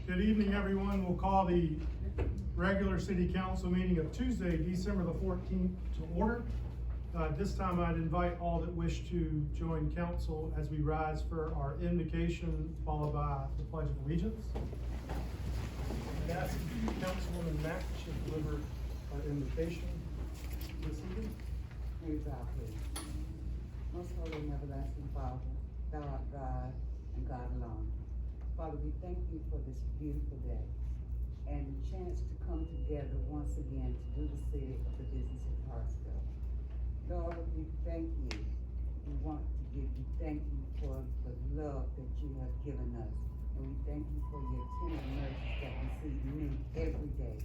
Good evening, everyone. We'll call the regular city council meeting of Tuesday, December the 14th to order. This time I'd invite all that wish to join council as we rise for our invocation, followed by the Pledge of Allegiance. I'd ask Councilwoman Mack to deliver our invocation this evening. Please, our prayer. Most holy and everlasting Father, thou art God and God alone. Father, we thank you for this beautiful day and the chance to come together once again to do the city of the business of Arksville. Lord, we thank you. We want to give you thank you for the love that you have given us. And we thank you for your tender mercies that we see new every day.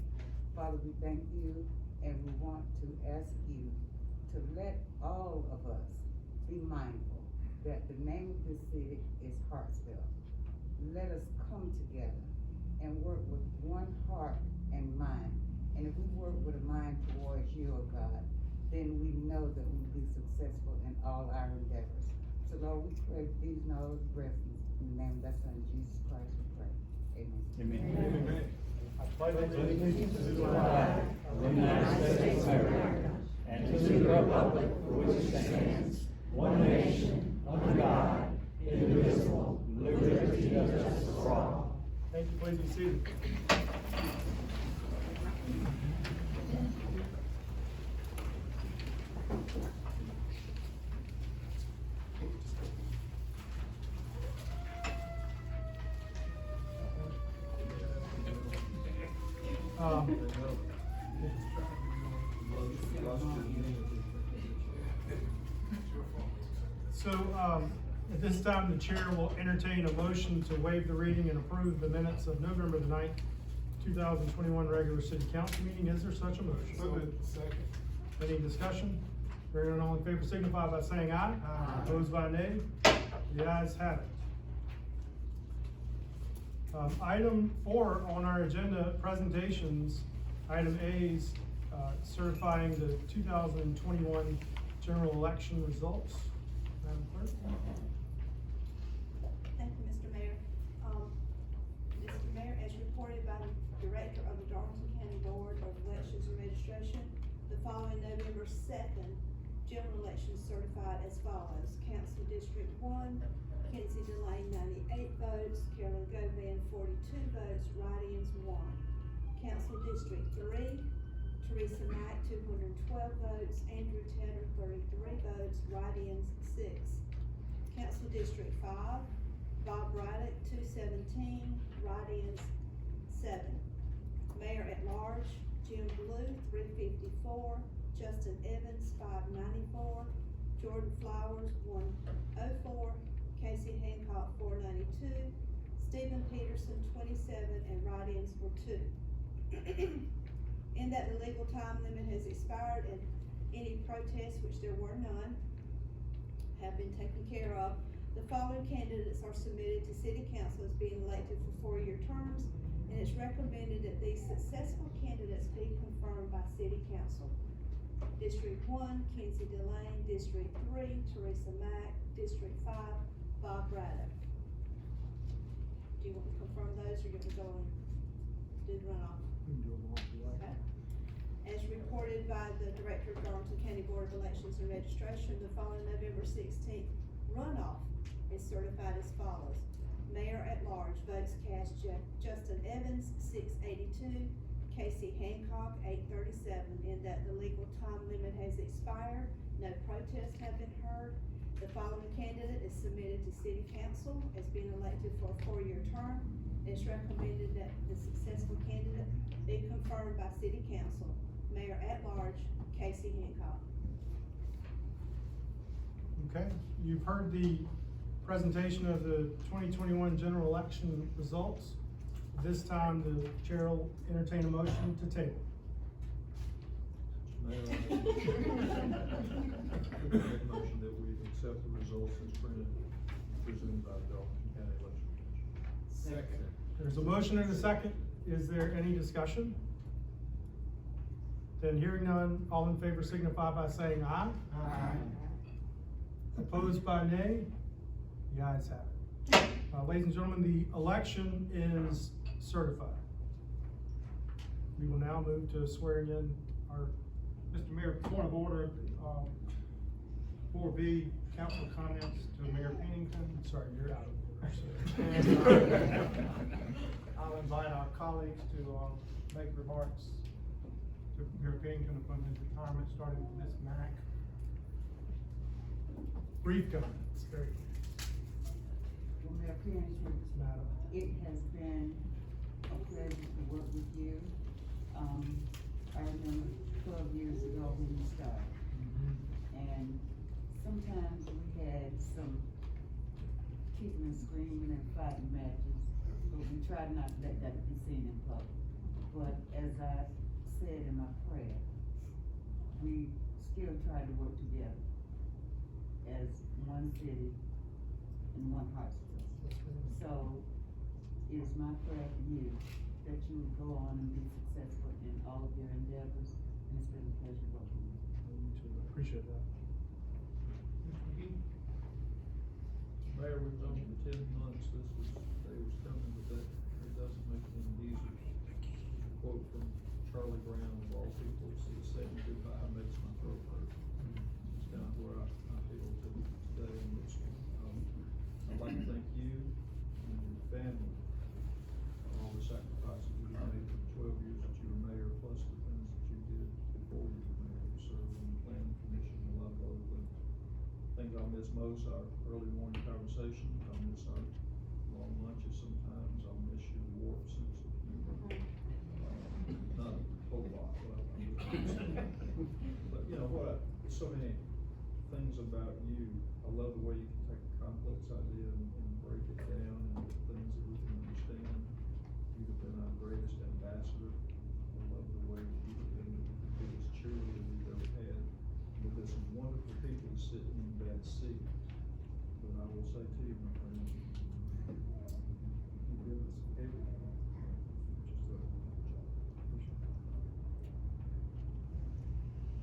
Father, we thank you and we want to ask you to let all of us be mindful that the name of this city is Arksville. Let us come together and work with one heart and mind. And if we work with a mind towards you, oh God, then we know that we'll be successful in all our endeavors. So Lord, we pray these and all blessings in the name of thy Son, Jesus Christ, we pray. Amen. Amen. Amen. I pledge allegiance to the flag of the United States of America and to the republic for which it stands, one nation, under God, indivisible, with liberty and justice for all. Thank you. Please be seated. At this time, the chair will entertain a motion to waive the reading and approve the minutes of November the 9th, 2021 regular city council meeting. Is there such a motion? Second. Any discussion? Hearing none, all in favor signify by saying aye. Aye. Opposed by nay? The ayes have it. Item 4 on our agenda, presentations. Item A is certifying the 2021 general election results. Madam Clerk. Thank you, Mr. Mayor. Mr. Mayor, as reported by the Director of the Darlington County Board of Elections and Registration, the following November 2nd general elections certified as follows. Council District 1, Kenzie Delane 98 votes, Carolyn Govan 42 votes, write-ins 1. Council District 3, Teresa Mack 212 votes, Andrew Tedder 33 votes, write-ins 6. Council District 5, Bob Braddock 217, write-ins 7. Mayor at Large, Jim Blue 354, Justin Evans 594, Jordan Flowers 104, Casey Hancock 492, Stephen Peterson 27, and write-ins were 2. In that the legal time limit has expired and any protests, which there were none, have been taken care of, the following candidates are submitted to City Council as being elected for 4-year terms, and it's recommended that these successful candidates be confirmed by City Council. District 1, Kenzie Delane. District 3, Teresa Mack. District 5, Bob Braddock. Do you want to confirm those, or you want to go and do the runoff? Okay. As reported by the Director of Darlington County Board of Elections and Registration, the following November 16th runoff is certified as follows. Mayor at Large, votes cast Justin Evans 682, Casey Hancock 837. In that the legal time limit has expired, no protests have been heard. The following candidate is submitted to City Council as being elected for a 4-year term. It's recommended that the successful candidate be confirmed by City Council. Mayor at Large, Casey Hancock. Okay, you've heard the presentation of the 2021 general election results. This time, the chair will entertain a motion to table. Mayor, I make a motion that we accept the results as printed, presented by the Darlington County Election Commission. Second. There's a motion and a second. Is there any discussion? Then hearing none, all in favor signify by saying aye. Aye. Opposed by nay? The ayes have it. Ladies and gentlemen, the election is certified. We will now move to swearing in our, Mr. Mayor, point of order, 4B, council comments to Mayor Pennington. sorry, you're out of order, sir. And, I'll invite our colleagues to, make remarks to Mayor Pennington upon his retirement, starting with Ms. Mack. Brief comments, very good. Well, Mayor Pennington, Madam. it has been a pleasure to work with you. I remember 12 years ago when you started. And sometimes we had some kicking and screaming and fighting matches, but we tried not to let that be seen in public. But as I said in my prayer, we still tried to work together as one city and one Arksville. So it is my prayer for you that you will go on and be successful in all of your endeavors, and it's been a pleasure working with you. Appreciate that. Mayor, we've done it for 10 months, they was coming, but that, it doesn't make it any easier. Quote from Charlie Brown, of all people, says, saying goodbye makes my throat hurt. It's kind of where I feel today in this one. I'd like to thank you and your family for all the sacrifices you made for the 12 years that you were mayor, plus the things that you did before you were mayor. You served on the planning commission and a lot of other things. Things I'll miss most, our early morning conversations, I'll miss our long lunches sometimes, I'll miss your warm sense of humor. Not a whole lot, but you know what, so many things about you. I love the way you can take a complex idea and break it down into things that we can understand. You've been our greatest ambassador. I love the way you've been the biggest cheerleader we've ever had. With this wonderful people sitting in that seat. But I will say to you, my friend, you give us everything. Just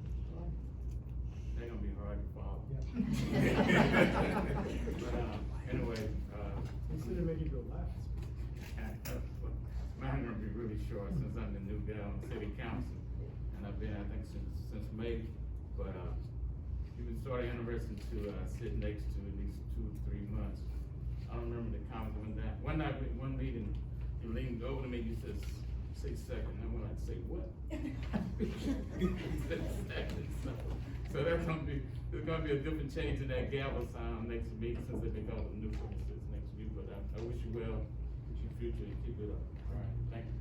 a job. They're gonna be hard to follow. Yeah. But, anyway, Instead of making you go left. mine gonna be really short since I'm the new guy on city council. And I've been, I think, since May, but, it's been sort of interesting to, sit next to at least 2 or 3 months. I don't remember the comment one night, one meeting, you leaned over to me, you said, say second, and I went like, say what? He said second, so that's gonna be, there's gonna be a different change in that gavel sound next week since it becomes a new process next week, but I wish you well with your future and keep it up. All right, thank you.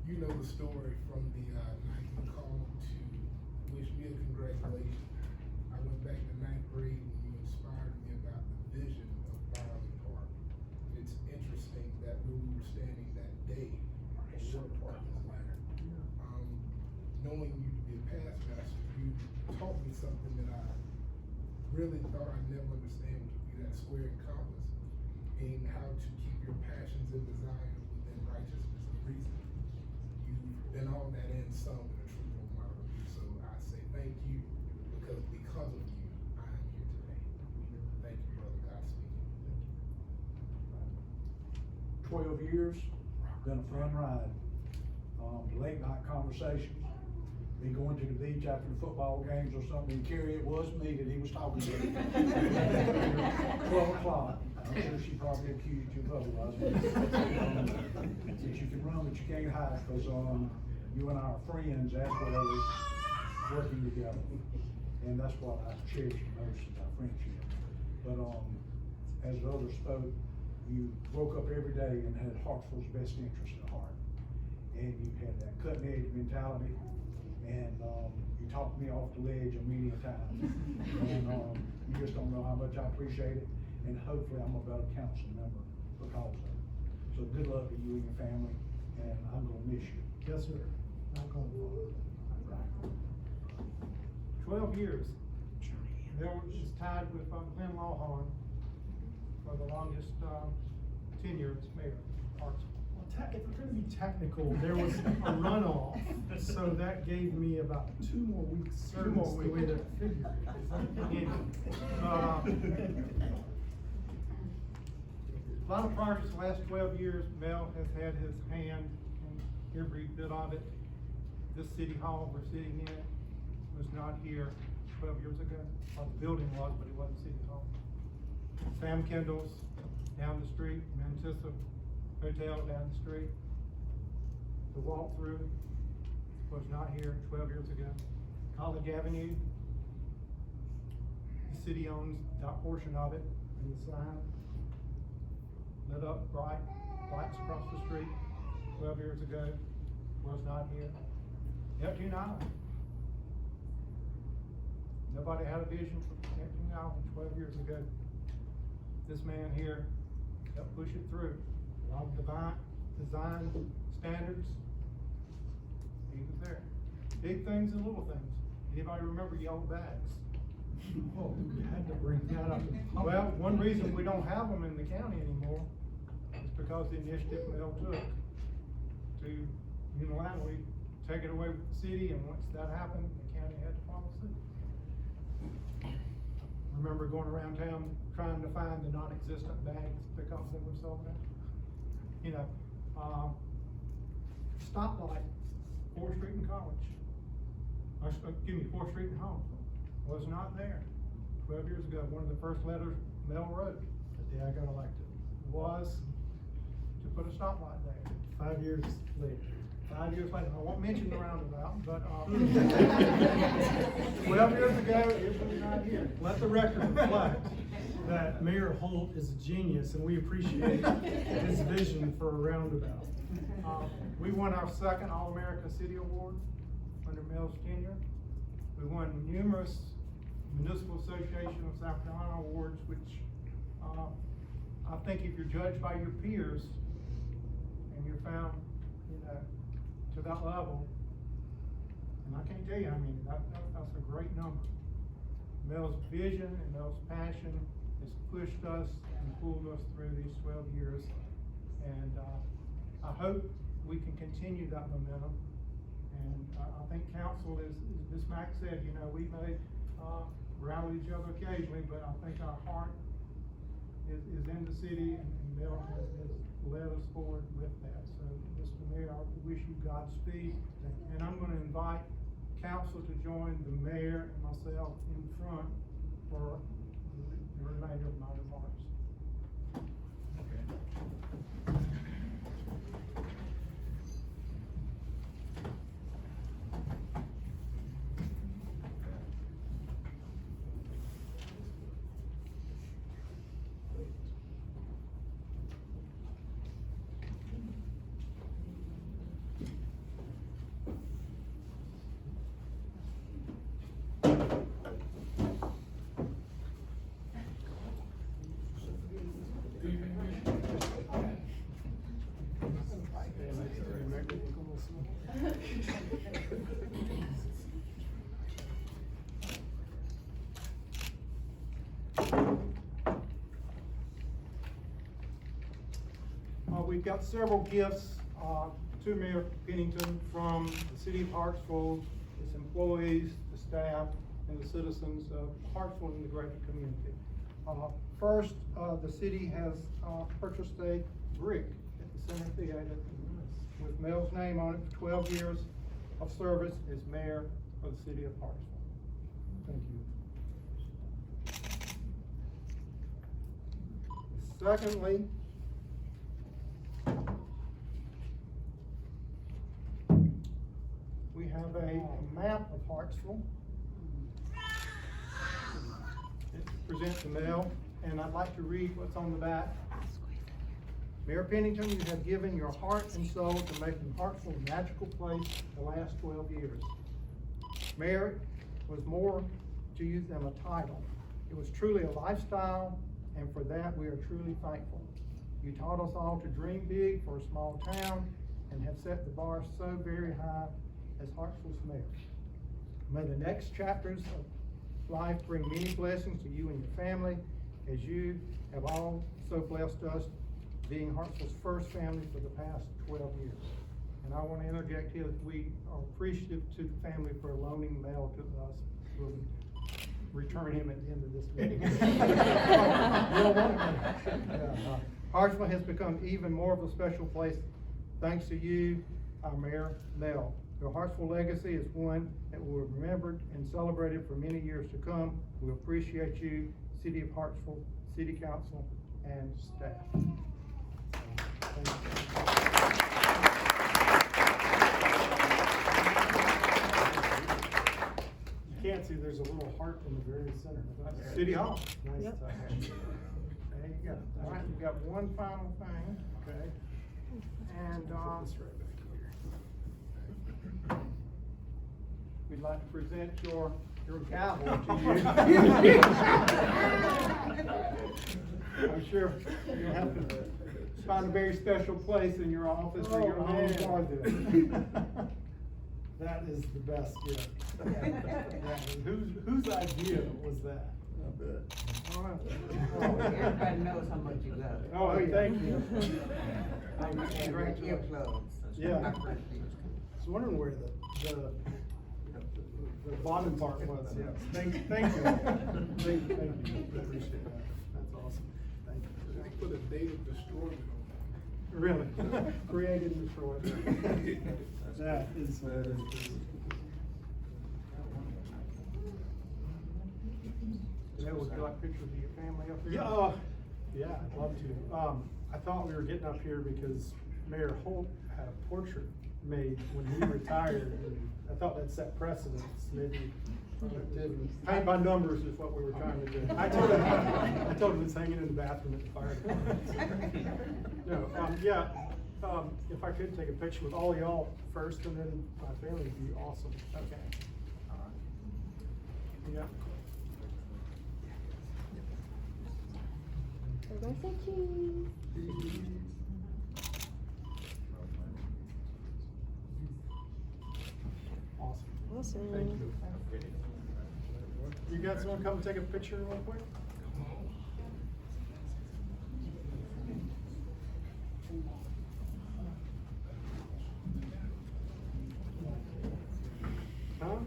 You know the story from the ninth call to wish me a congratulations. I went back to ninth grade when you inspired me about the vision of Barley Park. It's interesting that when we were standing that day, Short Park is latter. Knowing you to be a past master, you taught me something that I really thought I'd never understand, which would be that square and compass, being how to keep your passions and desires within righteousness and reason. You've been all that and some in a true role model to me, so I say thank you, because of you, I am here today. Thank you, brother. Godspeed. 12 years, been a fun ride. Late night conversations, be going to the beach after the football games or something, and Carrie, it was me that he was talking to. 12 o'clock, I'm sure she probably accused you of otherwise. That you can run, but you can't hide, because you and I are friends as well as working together. And that's what I cherish most about friendship. But as the others spoke, you woke up every day and had Hartsville's best interest at heart. And you had that cutting edge mentality, and you talked me off the ledge a many a time. And you just don't know how much I appreciate it, and hopefully I'm a better council member because of it. So good luck to you and your family, and I'm gonna miss you. Yes, sir. Not going forward. 12 years. Bill is tied with Glenn Lawhorn for the longest tenure as mayor of Arksville. if we're gonna be technical, there was a runoff, so that gave me about 2 more weeks service, more the way weeks. that figured. A lot of progress the last 12 years. Mel has had his hand in every bit of it. This city hall we're sitting in was not here 12 years ago. Well, the building was, but it wasn't city hall. Sam Kendall's down the street, Manchester Hotel down the street. The walkthrough was not here 12 years ago. College Avenue, the city owns that portion of it, and the sign lit up bright, lights across the street 12 years ago, was not here. Neptune Island. Nobody had a vision for Neptune Island 12 years ago. This man here helped push it through. A lot of design standards, he was there. Big things and little things. Anybody remember yellow bags? Oh, you had to bring that up. Well, one reason we don't have them in the county anymore is because the initiative Mel took to unilaterally take it away with the city, and once that happened, the county had to follow suit. Remember going around town trying to find the non-existent bags because they were sold out? You know, stoplight, 4th Street and College. Excuse me, 4th Street and Home was not there 12 years ago. One of the first letters Mel wrote the day I got elected was to put a stoplight there. 5 years later. 5 years later, I won't mention the roundabout, but 12 years ago, it was not here. Let the record reflect that Mayor Holt is a genius, and we appreciate his vision for a roundabout. We won our 2nd All-America City Award under Mel's tenure. We won numerous Municipal Association of South Carolina awards, which I think if you're judged by your peers and you're found, to that level, and I can't tell you, that's a great number. Mel's vision and Mel's passion has pushed us and pulled us through these 12 years, and I hope we can continue that momentum. And I think council is, as Ms. Mack said, we may rally each other occasionally, but I think our heart is in the city, and Mel has led us forward with that. So, Mr. Mayor, I wish you Godspeed, and I'm gonna invite council to join the mayor and myself in front for the remainder of my remarks. We've got several gifts to Mayor Pennington from the city of Arksville, its employees, the staff, and the citizens of Arksville and the greater community. First, the city has purchased a brick at the Center Theater with Mel's name on it for 12 years of service as mayor of the city of Arksville. Thank you. Secondly, we have a map of Arksville. It presents to Mel, and I'd like to read what's on the back. Mayor Pennington, you have given your heart and soul to making Arksville a magical place the last 12 years. Mayor was more to you than a title. It was truly a lifestyle, and for that we are truly thankful. You taught us all to dream big for a small town and have set the bar so very high as Arksville's mayor. May the next chapters of life bring many blessings to you and your family, as you have also blessed us being Hartsville's first family for the past 12 years. And I want to interject here that we are appreciative to the family for loaning Mel to us. We'll return him at the end of this meeting. Hartsville has become even more of a special place thanks to you, our Mayor, Mel. Your Hartsville legacy is one that will be remembered and celebrated for many years to come. We appreciate you, City of Hartsville, City Council, and staff. Thank you. You can't see, there's a little heart in the very center. City Hall. Nice Yep. touch. There you go. All right, we've got one final thing, okay? And, we'd like to present your gavel to you. I'm sure you'll have to find a very special place in your office or your home for this. That is the best gift. Whose idea was that? All right. Everybody knows how much you love it. Oh, thank you. And Congratulations. earplugs. Yeah. My first ears. I was wondering where the bottom part was, yes. Thank you. Thank you. I appreciate that. That's awesome. Thank you. Just put a date of destroyment on Really? Created and destroyed. That is. Yeah, would you like pictures of your family up here? Yeah, I'd love to. I thought we were getting up here because Mayor Holt had a portrait made when he retired, and I thought that set precedence, maybe. Paint by numbers is what we were trying to do. I told him it's hanging in the bathroom at the fire department. No, if I could take a picture with all y'all first, and then my family would be awesome. Okay. All right. Yeah. Everybody say cheese. Awesome. Awesome. Thank you. You guys want to come take a picture real quick? Huh?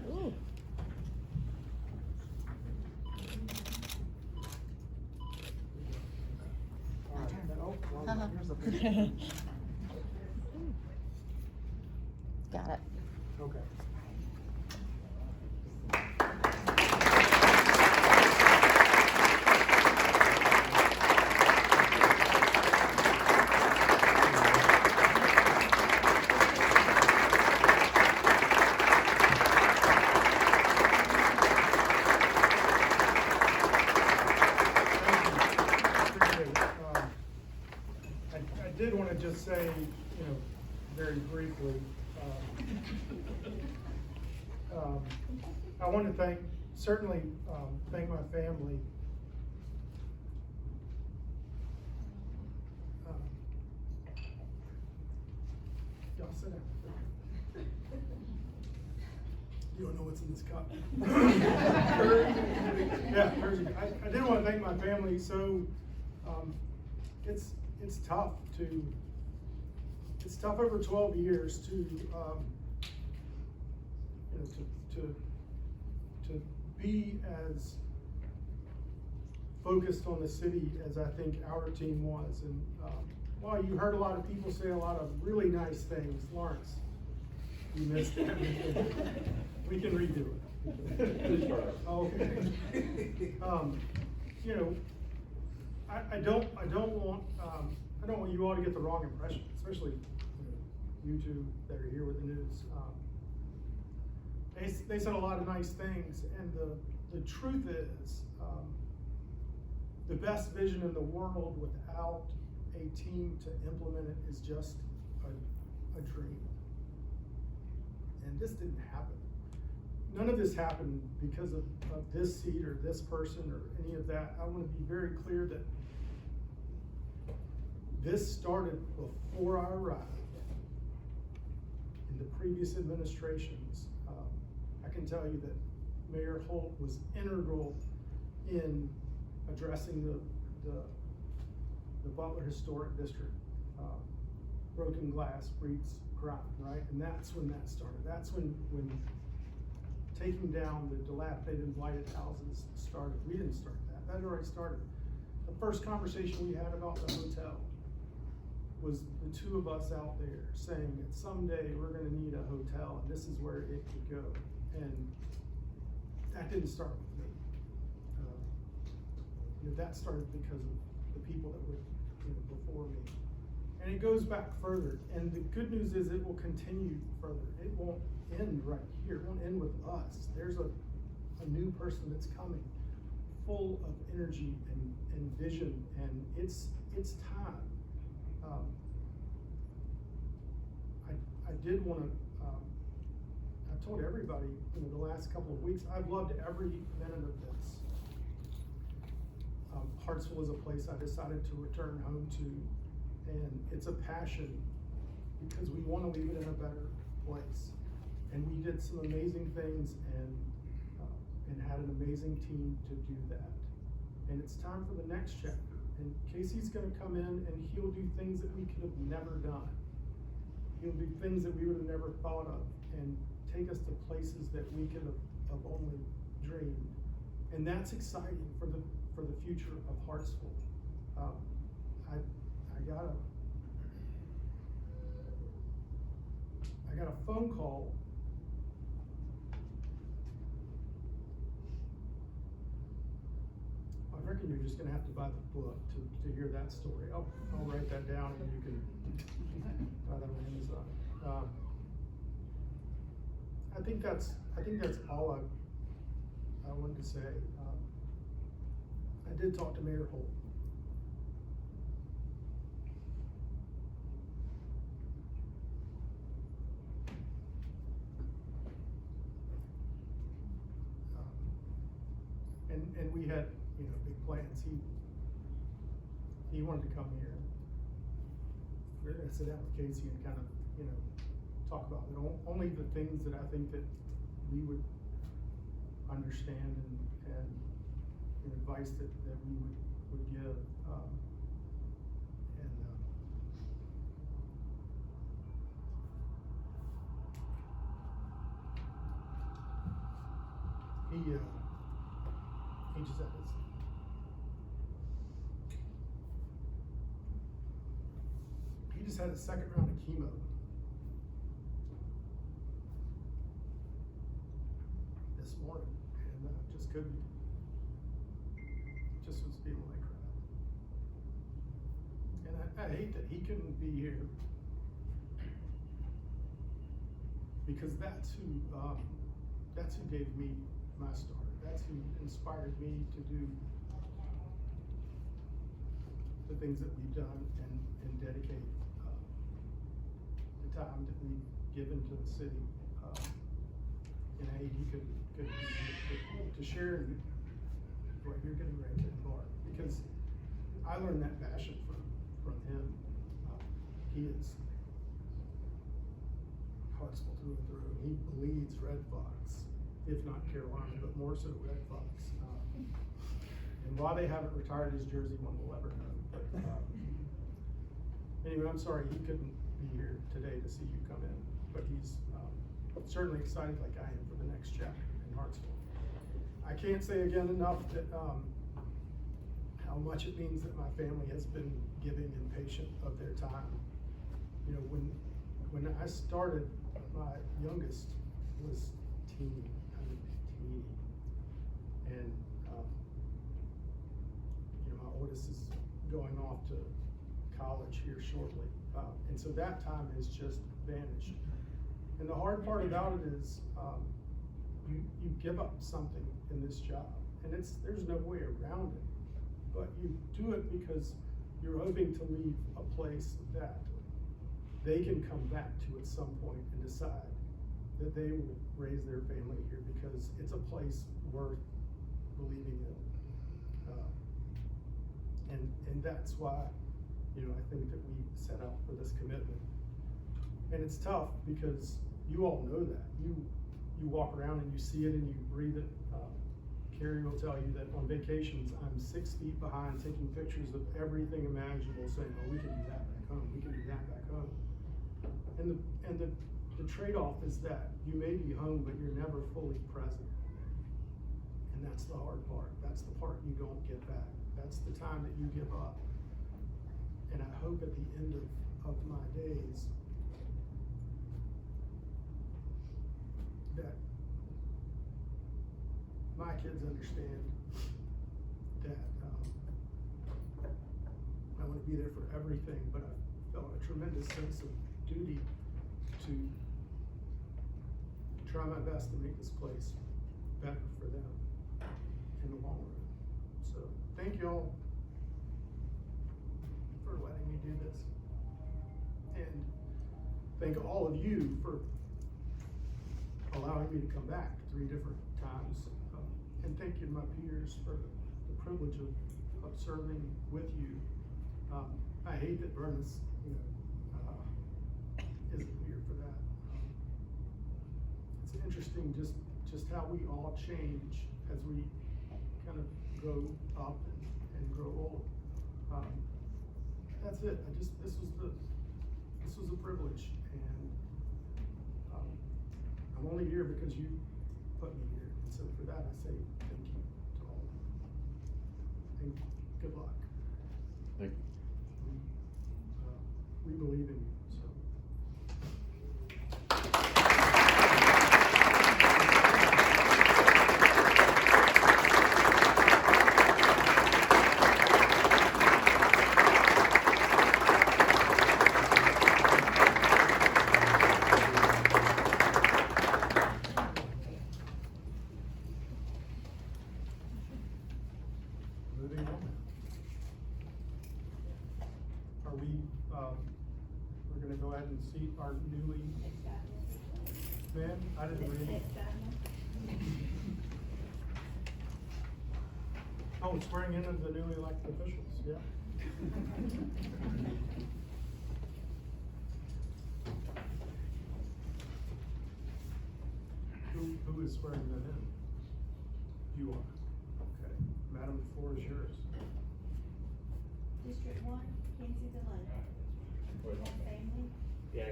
Ooh. All right. Here's a picture. Got it. Okay. I did want to just say, very briefly, I want to certainly thank my family. Y'all sit down. You don't know what's in this cup. Yeah, I did want to thank my family. So it's tough over 12 years to be as focused on the city as I think our team was. And while you heard a lot of people say a lot of really nice things, Lawrence, you missed it. We can redo it. Okay. I don't want you all to get the wrong impression, especially you two that are here with the news. They said a lot of nice things, and the truth is, the best vision in the world without a team to implement it is just a dream. And this didn't happen. None of this happened because of this seat or this person or any of that. I want to be very clear that this started before I arrived. In the previous administrations, I can tell you that Mayor Holt was integral in addressing the Butler Historic District. Broken glass breeds crime, right? And that's when that started. That's when taking down the dilapidated and blighted houses started. We didn't start that. That had already started. The first conversation we had about the hotel was the two of us out there saying that someday we're gonna need a hotel and this is where it could go. And that didn't start with me. That started because of the people that were before me. And it goes back further. And the good news is it will continue further. It won't end right here. It won't end with us. There's a new person that's coming, full of energy and vision, and it's time. I did want to. I told everybody, the last couple of weeks, I've loved every minute of this. Hartsville is a place I decided to return home to, and it's a passion because we want to leave it in a better place. And we did some amazing things and had an amazing team to do that. And it's time for the next chapter. And Casey's gonna come in and he'll do things that we could have never done. He'll do things that we would have never thought of and take us to places that we could have only dreamed. And that's exciting for the future of Hartsville. I got a phone call. I reckon you're just gonna have to buy the book to hear that story. I'll write that down and you can buy that on Amazon. I think that's all I wanted to say. I did talk to Mayor Holt. And we had, big plans. He wanted to come here. We're gonna sit down with Casey and kind of, talk about it. Only the things that I think that we would understand and advice that we would give. He just had his second round of chemo. This morning, and just couldn't. Just was feeling like crap. And I hate that he couldn't be here because that's who gave me my start. That's who inspired me to do the things that we've done and dedicate the time that we've given to the city. And I hate he could to share what you're getting ready to embark, because I learned that passion from him. He is Hartsville through and through. He bleeds Red Fox, if not Carolina, but more so Red Fox. And why they haven't retired his jersey, one will ever know. But, anyway, I'm sorry he couldn't be here today to see you come in, but he's certainly excited like I am for the next chapter in Hartsville. I can't say again enough that how much it means that my family has been giving and patient of their time. When I started, my youngest was teeny, and my oldest is going off to college here shortly, and so that time has just vanished. And the hard part about it is you give up something in this job, and there's no way around it, but you do it because you're hoping to leave a place that they can come back to at some point and decide that they will raise their family here because it's a place worth believing in. And that's why, I think that we set out for this commitment. And it's tough because you all know that. You walk around and you see it and you breathe it. Carrie will tell you that on vacations, I'm 6 feet behind taking pictures of everything imaginable, saying, oh, we can do that back home, we can do that back home. And the trade-off is that you may be home, but you're never fully present. And that's the hard part. That's the part you don't get back. That's the time that you give up. And I hope at the end of my days that my kids understand that I want to be there for everything, but I felt a tremendous sense of duty to try my best to make this place better for them in the long run. So thank you all for letting me do this. And thank all of you for allowing me to come back 3 different times. And thank you to my peers for the privilege of serving with you. I hate that Vernus, isn't here for that. It's interesting just how we all change as we kind of grow up and grow old. That's it. This was a privilege, and I'm only here because you put me here. And so for that, I say thank you to all of you. And good luck. Thank you. We believe in you. So. Moving on. Are we, we're gonna go ahead and seat our newly, man, I didn't read it. Oh, swearing in of the newly elected officials, yeah. Who is swearing them in? You are. Okay. Madam, the floor is yours. District 1, Kenzie DeLone. Family. Yeah, I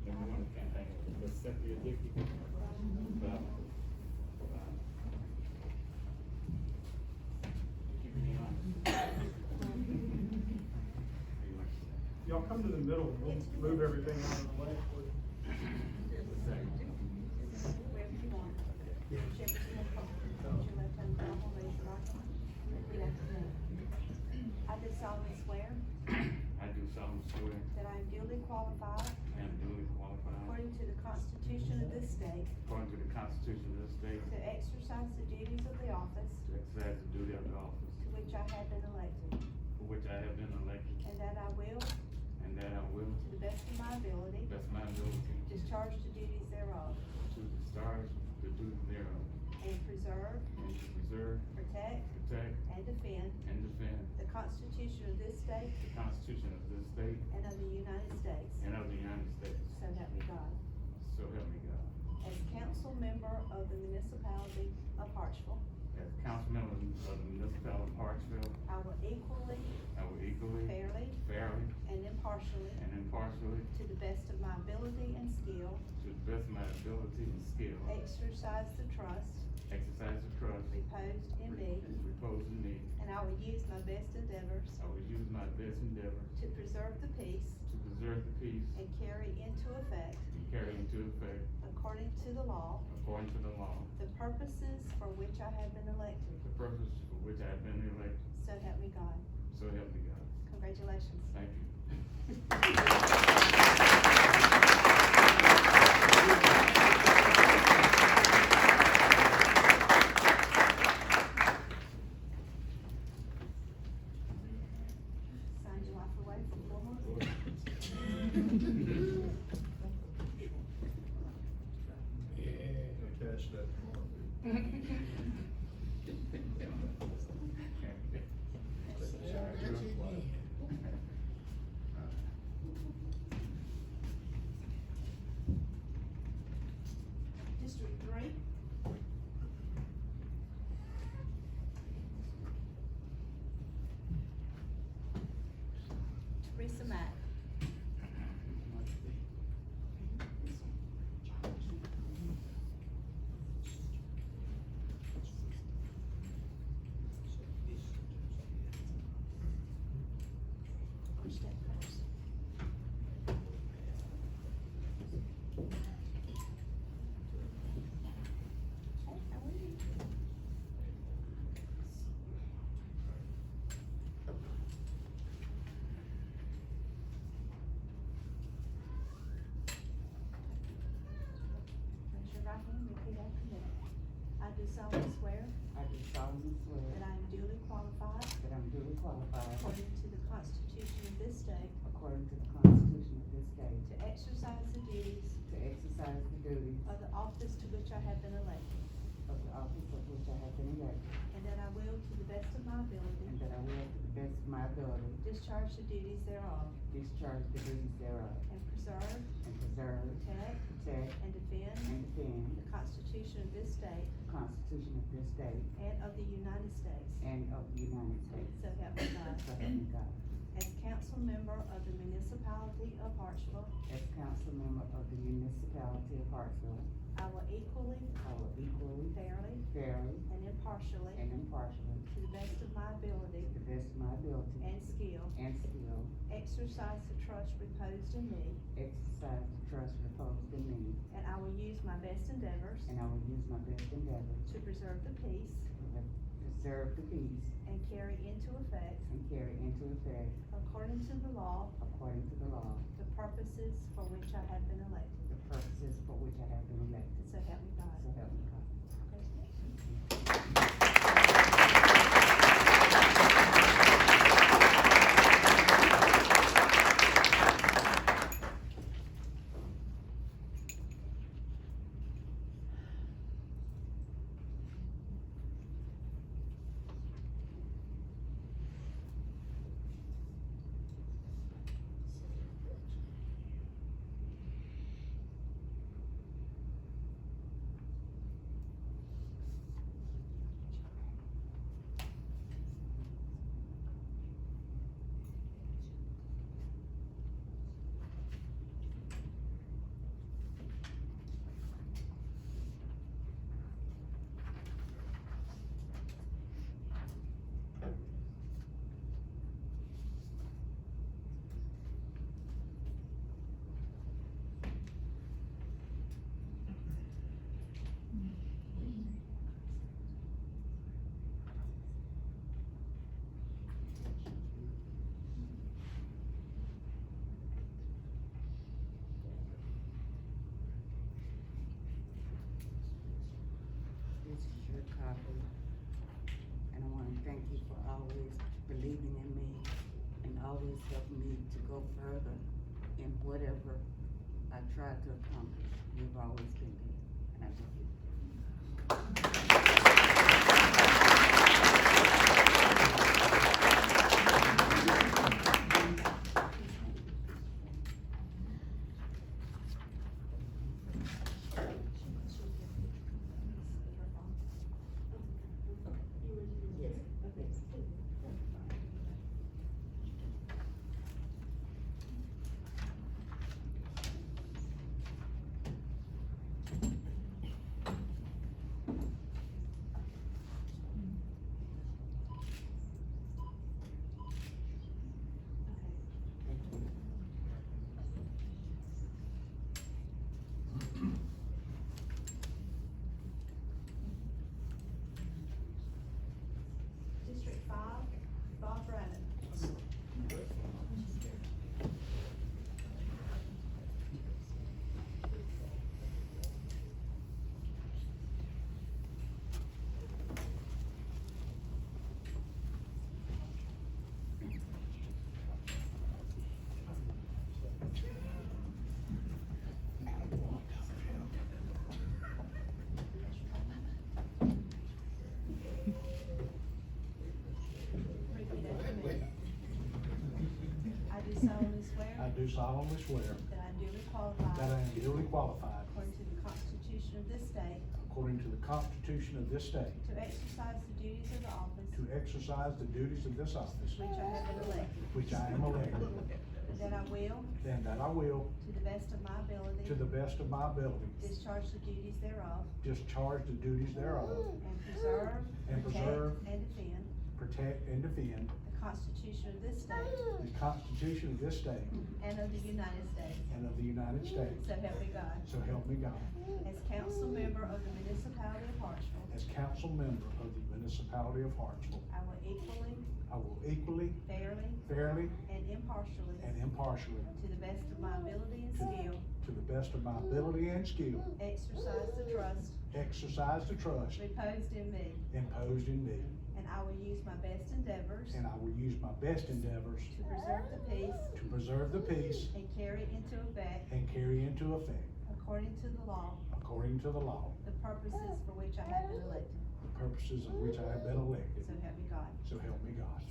got number 1 campaign with Cynthia Dickey. Y'all come to the middle, we'll move everything out of the way for you. Wherever you want. Whichever you want. Put your left hand down, raise your right hand. Repeat after me. I do solemnly swear I do solemnly swear that I am duly qualified, and duly qualified, according to the Constitution of this state, according to the Constitution of this state, to exercise the duties of the office to exercise the duty of the office to which I have been elected, for which I have been elected, and that I will, and that I will, to the best of my ability, best of my ability, discharge the duties thereof, to discharge the duties thereof, and preserve, and to preserve, protect, protect, and defend and defend the Constitution of this state the Constitution of this state and of the United States. and of the United States. So help me God. So help me God. As council member of the municipality of Arksville, As council member of the municipality of Arksville, I will equally, I will equally, fairly, and impartially, and impartially, to the best of my ability and skill, to the best of my ability and skill, exercise the trust exercise the trust reposed in me, reposed in me. and I will use my best endeavors I will use my best endeavor to preserve the peace to preserve the peace and carry into effect, and carry into effect, according to the law, according to the law, the purposes for which I have been elected. the purpose for which I have been elected. So help me God. So help me God. Congratulations. Thank you. Sign July for wife and 4 months. Cash that tomorrow. qualified, according to the Constitution of this state, according to the Constitution of this state, to exercise the duties to exercise the duties of the office to which I have been elected, of the office of which I have been elected, and that I will, to the best of my ability, and that I will, to the best of my ability, discharge the duties thereof, discharge the duties thereof, and preserve, and preserve, protect, protect, and defend and defend the Constitution of this state the Constitution of this state and of the United States. and of the United States. So help me God. So help me God. As council member of the municipality of Arksville, As council member of the municipality of Arksville, I will equally, I will equally, fairly, fairly, and impartially, and impartially, to the best of my ability to the best of my ability and skill, and skill, exercise the trust reposed in me, exercise the trust reposed in me, and I will use my best endeavors and I will use my best endeavors to preserve the peace to preserve the peace and carry into effect, and carry into effect, according to the law, according to the law, the purposes for which I have been elected. the purposes for which I have been elected. So help me God. So help me God. This is your copy, and I want to thank you for always believing in me and always helping me to go further in whatever I try to accomplish. You've always been there, and I love you. District 5, Bob Brennan. Repeat after me. I do solemnly swear I do solemnly swear that I am duly that I qualified, am duly qualified, according to the Constitution of this state, according to the Constitution of this state, to exercise the duties of the office to exercise the duties of this office, which I have been elected, which I am elected, and that I will, and that I will, to the best of my ability, to the best of my ability, discharge the duties thereof, discharge the duties thereof, and preserve, And preserve. protect, and defend protect, and defend the Constitution of this state the Constitution of this state and of the United States. and of the United States. So help me God. So help me God. As council member of the municipality of Arksville, As council member of the municipality of Hartsville, I will equally, fairly, and impartially, and impartially, to the best of my ability and skill, to the best of my ability and skill, exercise the trust exercise the trust reposed in me, imposed in me, and I will use my best endeavors and I will use my best endeavors to preserve the peace to preserve the peace and carry into effect, and carry into effect, according to the law, according to the law, the purposes for which I have been elected. the purposes of which I have been elected. So help me God. So help me God.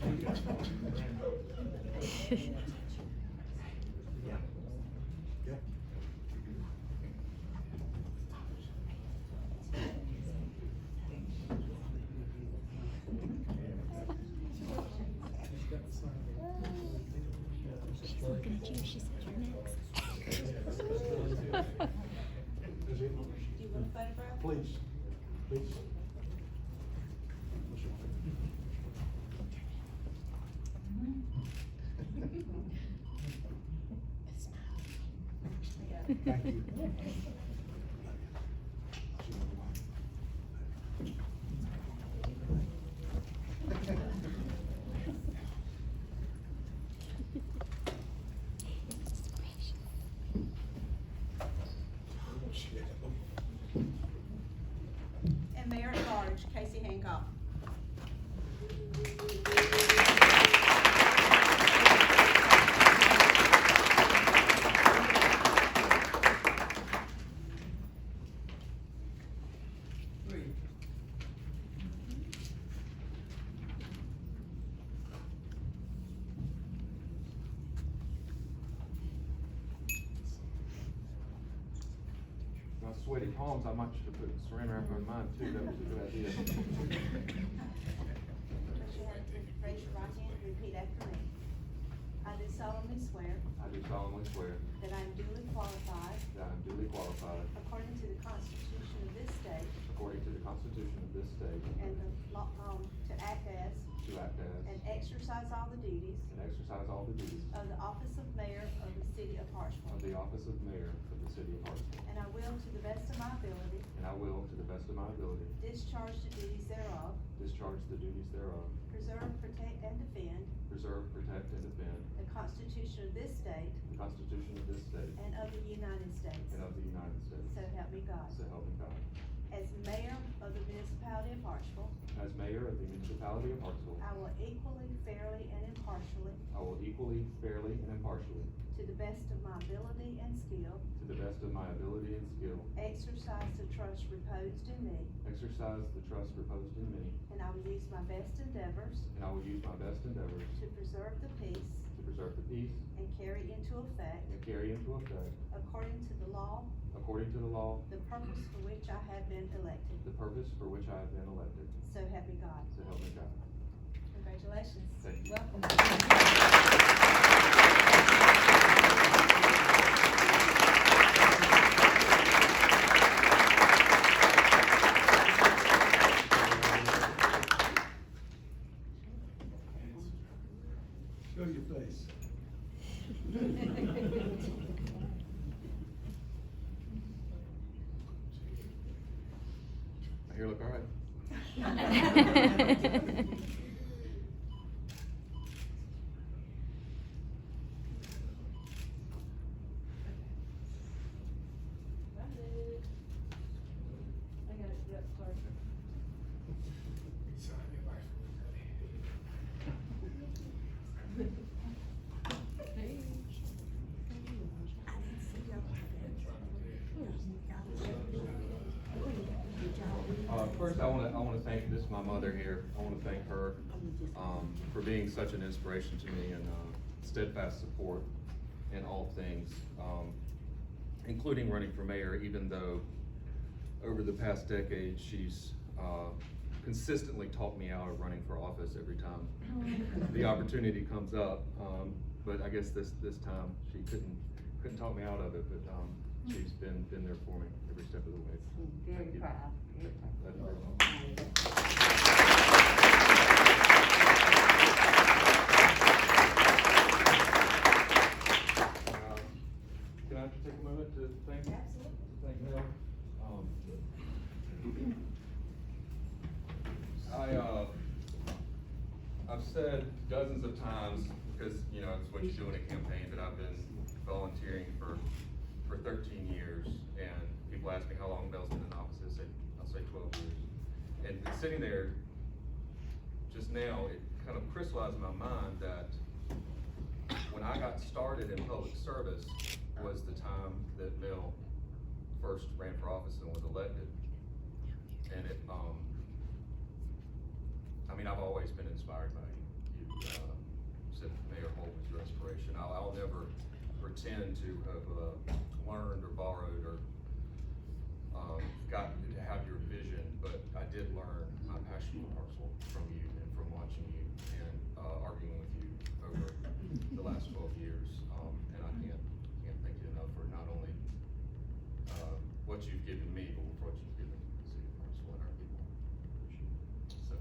Congratulations. Okay. She's looking at you. She said you're next. Is it? Do you want a photograph? Please, please. Thank you. And Mayor at Large, Casey Hancock. My sweaty palms, I might should have put saran wrap on mine too, that was a good idea. Raise your right hand and repeat after me. I do solemnly swear I do solemnly swear that I am duly qualified, that I am duly qualified, according to the Constitution of this state, according to the Constitution of this state, and the law, to act as to act as and exercise all the duties and exercise all the duties of the office of mayor of the city of Hartsville. of the office of mayor of the city of Arksville. And I will, to the best of my ability, And I will, to the best of my ability, discharge the duties thereof, discharge the duties thereof, preserve, protect, and defend preserve, protect, and defend the Constitution of this state the Constitution of this state and of the United States. and of the United States. So help me God. So help me God. As mayor of the municipality of Hartsville, As mayor of the municipality of Arksville, I will equally, fairly, and impartially, I will equally, fairly, and impartially, to the best of my ability and skill, to the best of my ability and skill, exercise the trust reposed in me, exercise the trust reposed in me, and I will use my best endeavors and I will use my best endeavors to preserve the peace to preserve the peace and carry into effect, and carry into effect, according to the law, according to the law, the purpose for which I have been elected. the purpose for which I have been elected. So help me God. So help me God. Congratulations. Thank you. Welcome. Show your face. My hair look all right? Sign your life First, I wanna thank, this is my mother here, I wanna thank her, for being such an inspiration to me and, steadfast support in all things, including running for mayor, even though over the past decade, she's, consistently talked me out of running for office every time the opportunity comes up. But I guess this time, she couldn't talk me out of it, but, she's been there for me every step of the way. Very Thank you. proud. Very Thank you very much. Can I take a moment to thank? Absolutely. Thank Mel. I've said dozens of times because, you know, it's what you do in a campaign, but I've been volunteering for 13 years, and people ask me how long Bell's been in office, I'll say 12 years. And sitting there just now, it kind of crystallized in my mind that when I got started in public service was the time that Mel first ran for office and was elected. And it, I mean, I've always been inspired by you. Said Mayor Holt was your inspiration. I'll never pretend to have learned or borrowed or gotten to have your vision, but I did learn my passion for Arksville from you and from watching you and arguing with you over the last 12 years. And I can't thank you enough for not only what you've given me, but for what you've given the city of Arksville and our people. It's a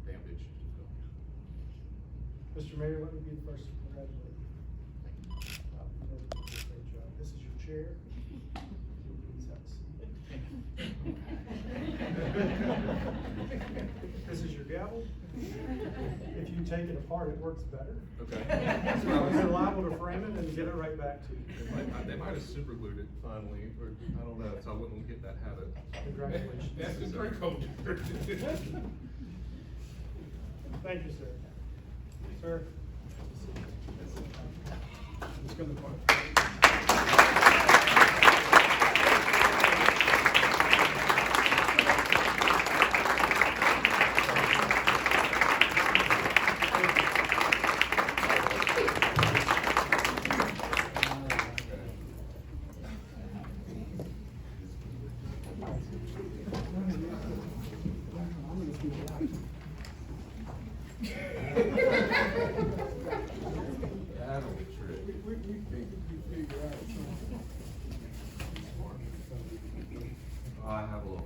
damn big shoes to fill. Mr. Mayor, let me be the first to congratulate you. You did a great job. This is your chair. Please have a seat. This is your gavel. If you take it apart, it works better. Okay. You're liable to frame it and get it right back to you. They might have super glued it finally, or I don't know, so I wouldn't get that habit. Congratulations. That's the drink holder. Thank you, sir. Sir. Let's go to the front. I have a little bit.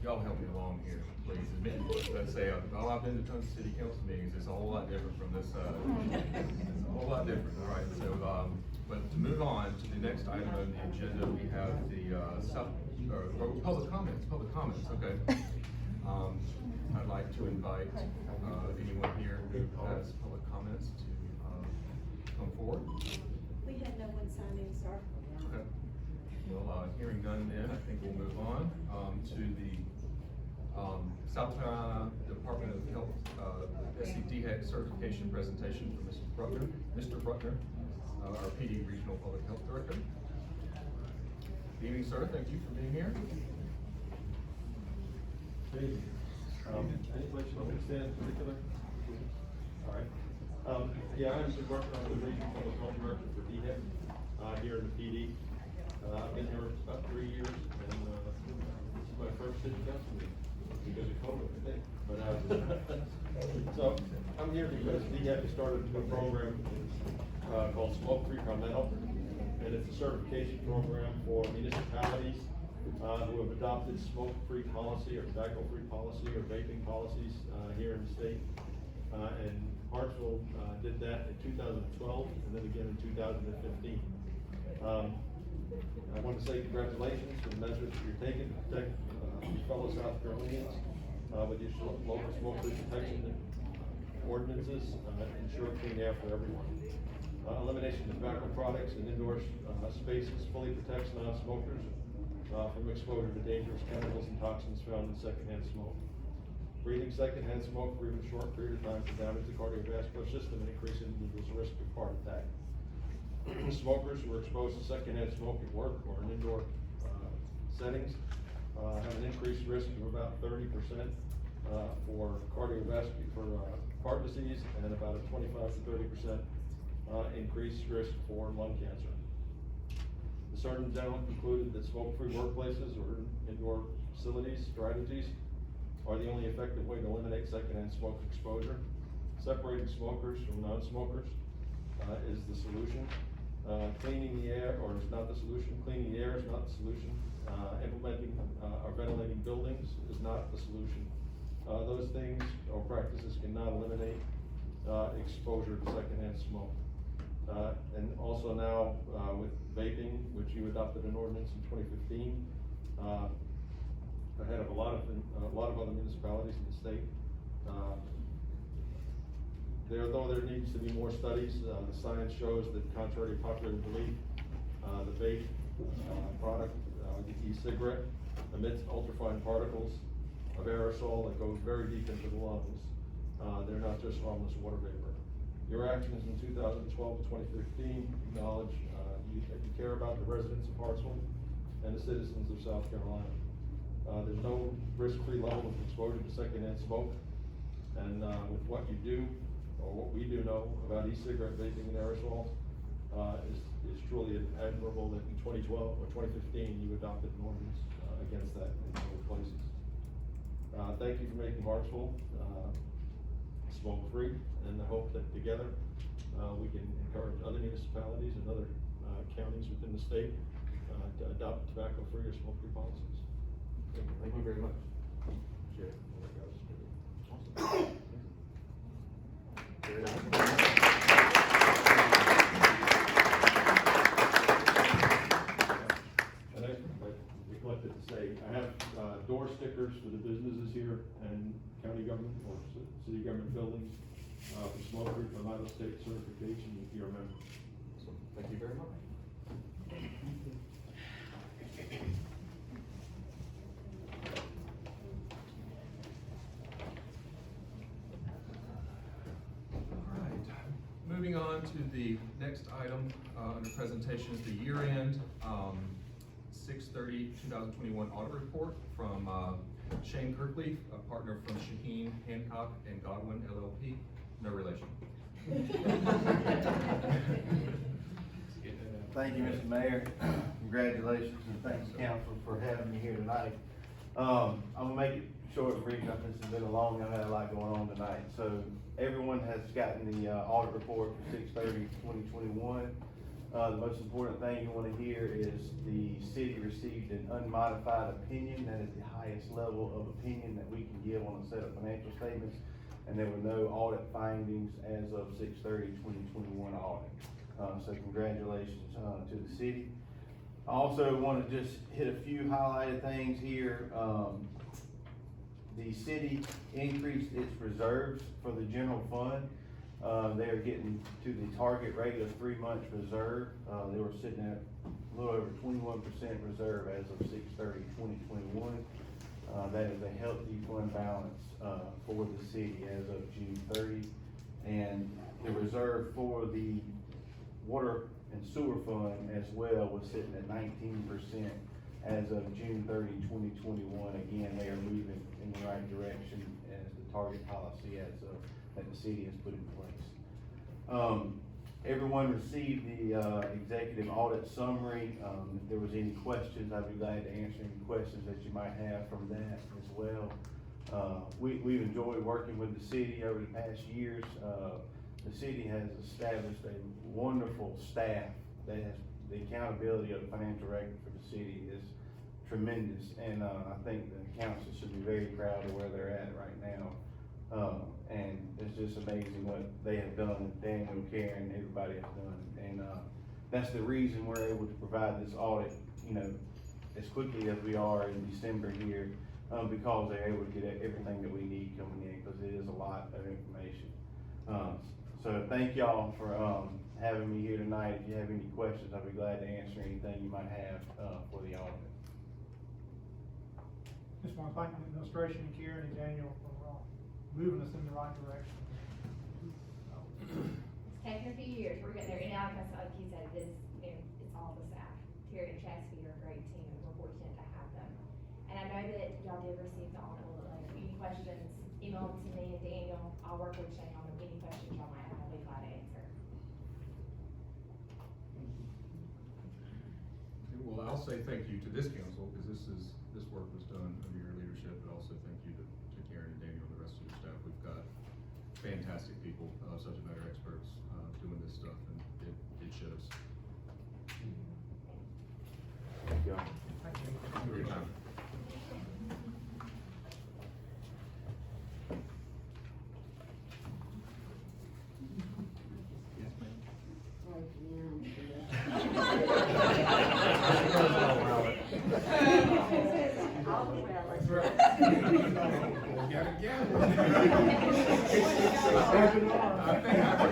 Y'all help me along here, please. Let's say, I've been to tons of city council meetings, it's a whole lot different from this, it's a whole lot different, all right, so, but to move on to the next item on the agenda, we have the, public comments, okay. I'd like to invite, anyone here who has public comments to, come forward. We had no one sign in, sir. Okay. Well, hearing none then, I think we'll move on, to the, South Carolina Department of Health, SCDHEC certification presentation from Mr. Bruckner, our PD Regional Public Health Director. Good evening, sir, thank you for being here. Good evening. Any place you want me to stand in particular? All right. Yeah, I'm Mr. Bruckner, I'm the Regional Public Health Director for DHEC, here in the PD. I've been here about 3 years, and this is my first city council meeting because of COVID, I think. But so I'm here because DHEC started a program called Smoke-Free Continental, and it's a certification program for municipalities who have adopted smoke-free policy or tobacco-free policy or vaping policies here in the state. And Arksville did that in 2012, and then again in 2015. I want to say congratulations for the measures that you're taking to protect fellow South Carolinians with your local smoke-free protection ordinances, ensure clean air for everyone. Elimination of tobacco products in indoor spaces fully protects non-smokers from exposure to dangerous chemicals and toxins found in secondhand smoke. Breathing secondhand smoke for even a short period of time can damage the cardiovascular system and increase individuals' risk of heart attack. Smokers who are exposed to secondhand smoke at work or in indoor settings have an increased risk of about 30% for heart disease and about a 25 to 30% increased risk for lung cancer. The Surgeon General concluded that smoke-free workplaces or indoor facilities strategies are the only effective way to eliminate secondhand smoke exposure. Separating smokers from non-smokers is the solution. Cleaning the air, or is not the solution. Cleaning the air is not the solution. Implementing or ventilating buildings is not the solution. Those things or practices cannot eliminate exposure to secondhand smoke. And also now with vaping, which you adopted an ordinance in 2015, ahead of a lot of other municipalities in the state. Though there needs to be more studies, the science shows that contrary to popular belief, the vape product, the e-cigarette, emits ultrafine particles of aerosol that goes very deep into the lungs. They're not just harmless water vapor. Your actions in 2012 to 2015 acknowledge that you care about the residents of Arksville and the citizens of South Carolina. There's no risk-free level of exposure to secondhand smoke, and with what you do, or what we do know about e-cigarette vaping and aerosols, is truly admirable that in 2012 or 2015 you adopted an ordinance against that in other places. Thank you for making Arksville smoke-free, and I hope that together we can encourage other municipalities and other counties within the state to adopt tobacco-free or smoke-free policies. Thank you very much. Chair. Awesome. Very nice. I neglected to say, I have door stickers for the businesses here and county government or city government buildings for smoke-free from out-of-state certification if you're a member. So, thank you very much. Moving on to the next item under presentation is the year-end 6/30/2021 audit report from Shane Kirkley, a partner from Shaheen, Hancock, and Godwin LLP. No relation. Thank you, Mr. Mayor. Congratulations and thanks council for having me here tonight. I'm gonna make it short and brief. This has been a long, I've had a lot going on tonight. So everyone has gotten the audit report for 6/30/2021. The most important thing you want to hear is the city received an unmodified opinion. That is the highest level of opinion that we can give on a set of financial statements. And there were no audit findings as of 6/30/2021 audit. So congratulations to the city. I also want to just hit a few highlighted things here. The city increased its reserves for the general fund. They are getting to the target rate of 3 months reserve. They were sitting at a little over 21% reserve as of 6/30/2021. That is a healthy fund balance for the city as of June 30. And the reserve for the water and sewer fund as well was sitting at 19% as of June 30/2021. Again, they are moving in the right direction as the target policy as of that the city has put in place. Everyone received the executive audit summary. If there was any questions, I'd be glad to answer any questions that you might have from that as well. We've enjoyed working with the city over the past years. The city has established a wonderful staff that has the accountability of the financial record for the city is tremendous, and I think the council should be very proud of where they're at right now. And it's just amazing what they have done, Daniel, Karen, everybody has done, and that's the reason we're able to provide this audit, as quickly as we are in December here, because they're able to get everything that we need coming in, because it is a lot of information. So thank y'all for having me here tonight. If you have any questions, I'll be glad to answer anything you might have for the audit. Just want to thank the administration, Karen and Daniel, for moving us in the right direction. It's taken a few years, we're getting there, and like you said, it's all the staff. Terry and Chastity are a great team, and we're fortunate to have them. And I know that y'all did receive the audit a little later. Any questions, email them to me and Daniel. I'll work with Shane on any questions y'all might have, I'll be glad to answer. say thank you to this council, because this work was done under your leadership, but also thank you to Karen and Daniel and the rest of your staff. We've got fantastic people, subject matter experts, doing this stuff, and it shows. Thank you. Thank you for your time.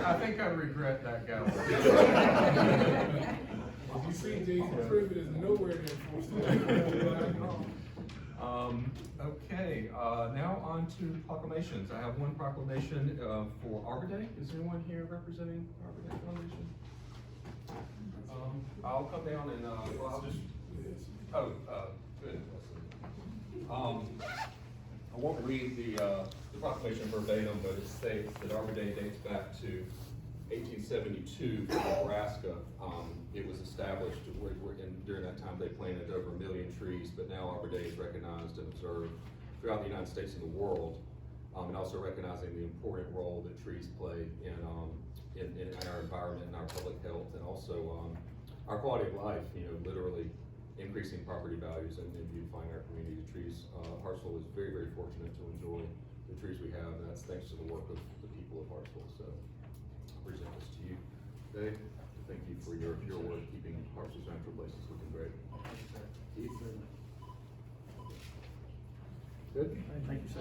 I think I regret that gavel. If you see Jason Privet is nowhere near forced. Okay, now on to proclamations. I have one proclamation, for Arbor Day. Is there anyone here representing Arbor Day Foundation? I'll come down and, well, I'll just, good. I won't read the proclamation verbatim, but it states that Arbor Day dates back to 1872 in Nebraska. It was established during that time they planted over 1 million trees, but now Arbor Day is recognized and observed throughout the United States and the world, and also recognizing the important role that trees play in our environment and our public health, and also our quality of life. You know, literally increasing property values and beautifying our community. The trees, Arksville is very, very fortunate to enjoy the trees we have, and that's thanks to the work of the people of Arksville. So I present this to you today. Thank you for your work keeping Arksville's natural places looking great. Keith? Good? Thank you, sir.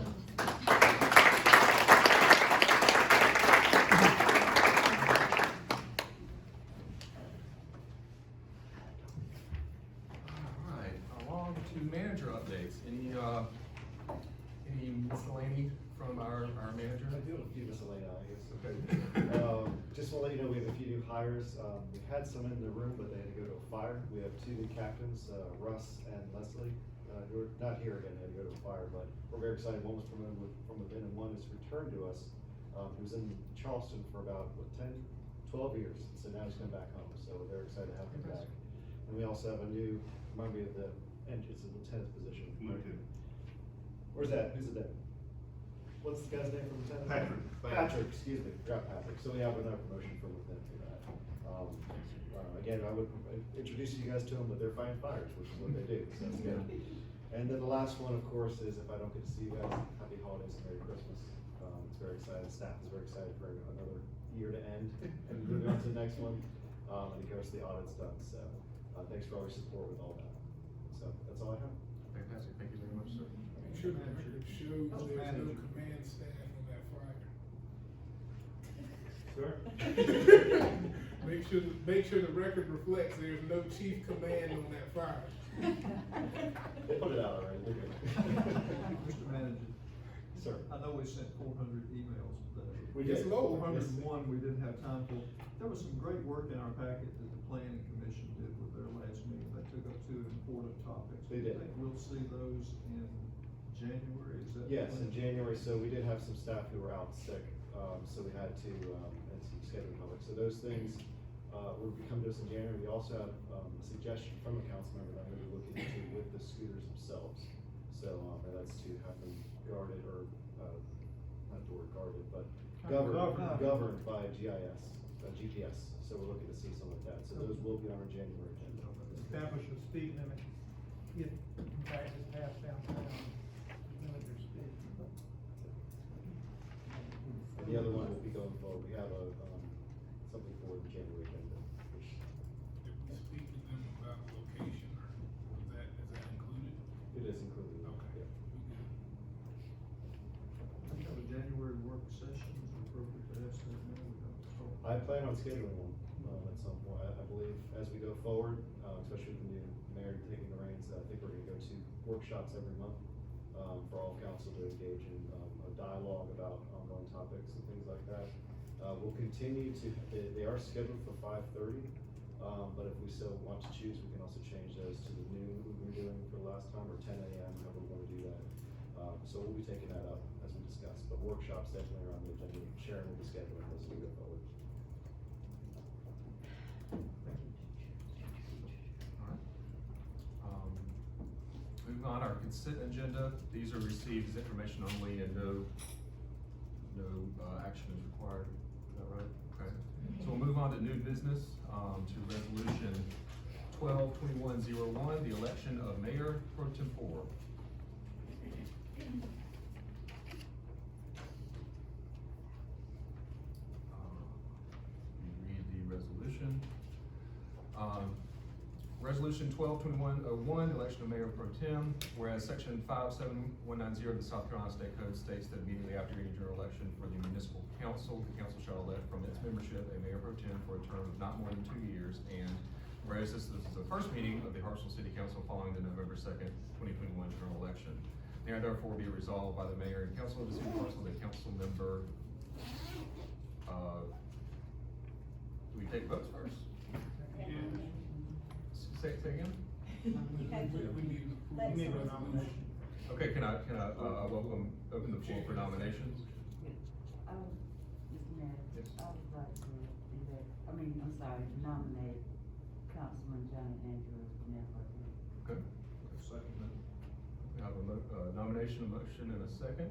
Along to manager updates. Any miscellany from our manager? I do have a few miscellaneous, I guess. Okay. Just want to let you know, we have a few new hires. We had some in the room, but they had to go to a fire. We have two new captains, Russ and Leslie, who are not here again, they had to go to a fire, but we're very excited. One was promoted from within, and one is returned to us. He was in Charleston for about, 12 years, so now he's coming back home, so we're very excited to have him back. And we also have a new, remind me of the, it's a lieutenant's position. Lieutenant. Where's that? Who's it then? What's the guy's name for lieutenant? Patrick. Excuse me, forgot Patrick. So we have another promotion for lieutenant for that. Again, I would introduce you guys to them, but they're fighting fires, which is what they do, so that's good. And then the last one, of course, is if I don't get to see you guys, happy holidays and Merry Christmas. It's very exciting. Staff is very excited for another year to end and moving on to the next one. And of course, the audit's done, so thanks for all your support with all that. So that's all I have. Fantastic. Thank you very much, sir. Make sure the record shows there's no command staff on that fire. Sure. Make sure the record reflects there's no chief command on that fire. They put it out already. They're good. Mr. Manager. Sir. I know we sent 400 emails today. We did. 401 we didn't have time for. There was some great work in our packet that the planning commission did with their last meeting. They took up 2 important topics. They did. I think we'll see those in January, is that? Yes, in January, so we did have some staff who were out sick, so we had to, and some scheduling public, so those things, will come to us in January. We also have, a suggestion from a council member that I'm gonna be looking into with the scooters themselves. So, and that's to have them guarded or, not the word guarded, but governed by GPS, so we're looking to see some of that, so those will be on our January agenda. Establish a speed limit, if in fact it's passed downtown, limit their speed. And the other one will be going forward, we have a, something for the January agenda, which. Did we speak to them about the location, or is that included? It is included. Okay. Yeah. We have a January work session, is it appropriate to ask that now? We have to start. I plan on scheduling one, at some point, I believe, as we go forward, especially with the new mayor taking the reins, I think we're gonna go to workshops every month, for all council to engage in, a dialogue about ongoing topics and things like that. We'll continue to, they are scheduled for 5:30, but if we still want to choose, we can also change those to the noon we were doing for last time, or 10 a.m., however we wanna do that. So we'll be taking that up as we discussed, but workshops definitely are on the agenda. Sharon will be scheduling those as we go forward. on our consent agenda. These are received as information only and no action is required. Is that right? Okay. So we'll move on to new business, to resolution 12-2101, the election of mayor pro tempore. Read the resolution. Resolution 12-2101, election of mayor pro tem, whereas section 57190 of the South Carolina State Code states that immediately after any general election for the municipal council, the council shall elect from its membership a mayor pro tem for a term of not more than 2 years, and whereas this is the first meeting of the Arksville City Council following the November 2nd, 2021 general election. Now therefore be resolved by the mayor and council of the city of Arksville, the council member, do we take votes first? Say again? We need a nomination. Okay, can I open the floor for nominations? Mr. Mayor, Yes. I would like to nominate Councilman Johnny Andrews for mayor pro tem. Okay. Second that. We have a nomination, a motion, and a second.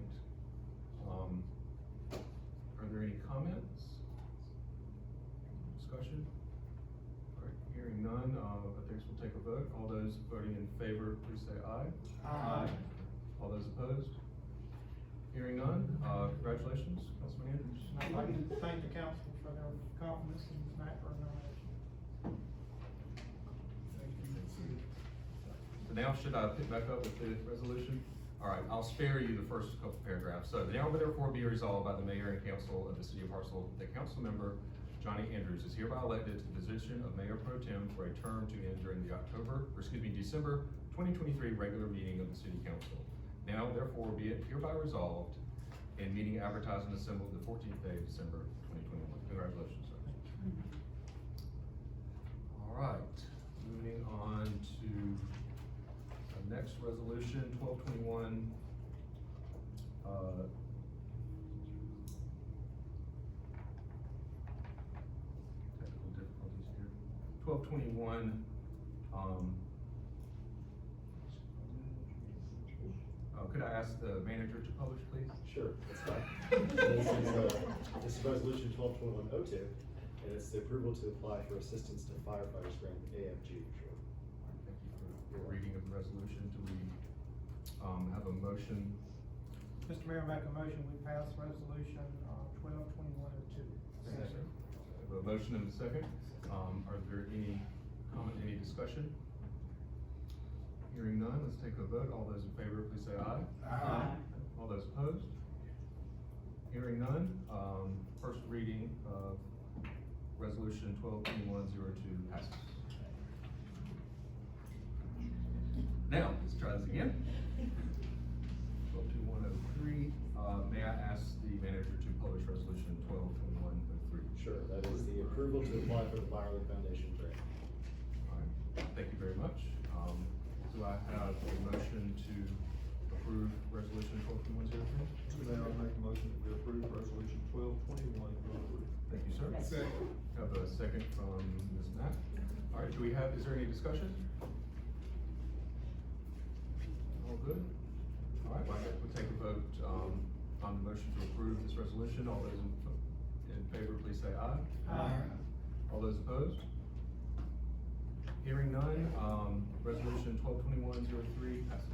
Are there any comments? Discussion? All right, hearing none, I think we'll take a vote. All those voting in favor, please say aye. Aye. All those opposed? Hearing none, congratulations, Councilman Andrews. And I'd like to thank the council for their confidence in tonight for a nomination. So now should I pick back up with the resolution? All right, I'll spare you the first couple paragraphs. So now therefore be resolved by the mayor and council of the city of Arksville, that council member Johnny Andrews is hereby elected to the position of mayor pro tem for a term to end during the December 2023 regular meeting of the city council. Now therefore be it hereby resolved and meeting advertised and assembled the 14th day of December 2021. Congratulations, sir. All right, moving on to the next resolution, 1221. Technical difficulties here. 1221, could I ask the manager to publish, please? Sure, that's fine. This is resolution 12-2102, and it's the approval to apply for assistance to firefighters grant, AFG for short. Thank you for your reading of the resolution. Do we, have a motion? Mr. Mayor, make a motion, we pass resolution, 12-2102. Thank you, sir. I have a motion and a second. Are there any comment, any discussion? Hearing none, let's take a vote. All those in favor, please say aye. Aye. All those opposed? Hearing none, first reading of resolution 12-2102 passes. Now, let's try this again. 12-2103, may I ask the manager to publish resolution 12-2103? Sure, that is the approval to apply for the Byerly Foundation grant. All right, thank you very much. Do I have a motion to approve resolution 12-2103? Mr. Mayor, I make a motion that we approve resolution 12-2103. Thank you, sir. Second. Have a second from Ms. Knapp. All right, is there any discussion? All good? All right, we'll take a vote, on the motion to approve this resolution. All those in favor, please say aye. Aye. All those opposed? Hearing none, resolution 12-2103 passes.